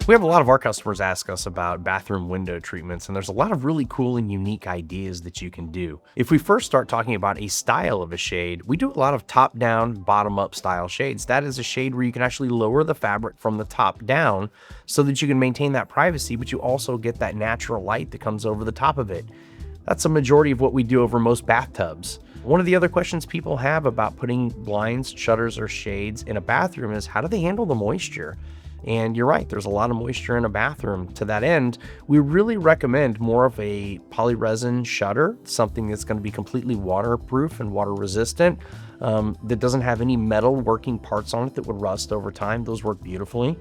We have a lot of our customers ask us about bathroom window treatments, and there's a lot of really cool and unique ideas that you can do. If we first start talking about a style of a shade, we do a lot of top-down, bottom-up style shades. That is a shade where you can actually lower the fabric from the top down so that you can maintain that privacy, but you also get that natural light that comes over the top of it. That's a majority of what we do over most bathtubs. One of the other questions people have about putting blinds, shutters, or shades in a bathroom is how do they handle the moisture? And you're right, there's a lot of moisture in a bathroom. To that end, we really recommend more of a polyresin shutter, something that's going to be completely waterproof and water resistant, that doesn't have any metal working parts on it that would rust over time. Those work beautifully.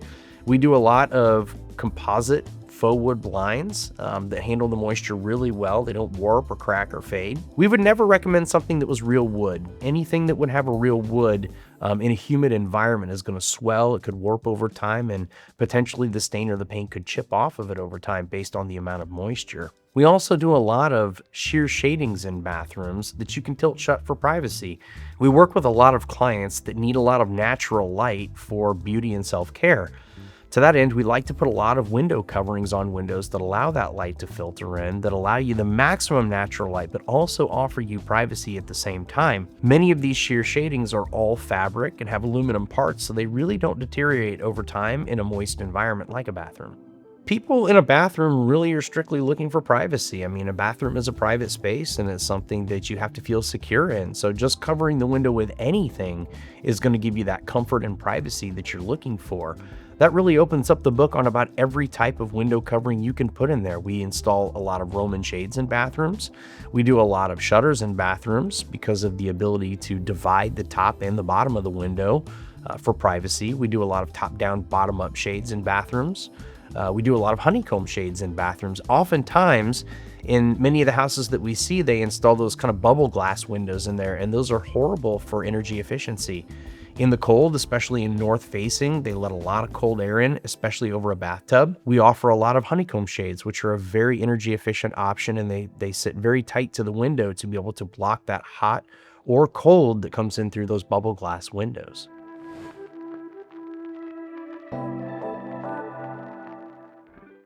We do a lot of composite faux wood blinds that handle the moisture really well. They don't warp or crack or fade. We would never recommend something that was real wood. Anything that would have a real wood in a humid environment is going to swell. It could warp over time, and potentially the stain or the paint could chip off of it over time based on the amount of moisture. We also do a lot of sheer shadings in bathrooms that you can tilt shut for privacy. We work with a lot of clients that need a lot of natural light for beauty and self-care. To that end, we like to put a lot of window coverings on windows that allow that light to filter in, that allow you the maximum natural light, but also offer you privacy at the same time. Many of these sheer shadings are all fabric and have aluminum parts, so they really don't deteriorate over time in a moist environment like a bathroom. People in a bathroom really are strictly looking for privacy. I mean, a bathroom is a private space and it's something that you have to feel secure in. So just covering the window with anything is going to give you that comfort and privacy that you're looking for. That really opens up the book on about every type of window covering you can put in there. We install a lot of Roman shades in bathrooms. We do a lot of shutters in bathrooms because of the ability to divide the top and the bottom of the window for privacy. We do a lot of top-down, bottom-up shades in bathrooms. We do a lot of honeycomb shades in bathrooms. Oftentimes, in many of the houses that we see, they install those kind of bubble glass windows in there, and those are horrible for energy efficiency. In the cold, especially in north facing, they let a lot of cold air in, especially over a bathtub. We offer a lot of honeycomb shades, which are a very energy efficient option, and they sit very tight to the window to be able to block that hot or cold that comes in through those bubble glass windows.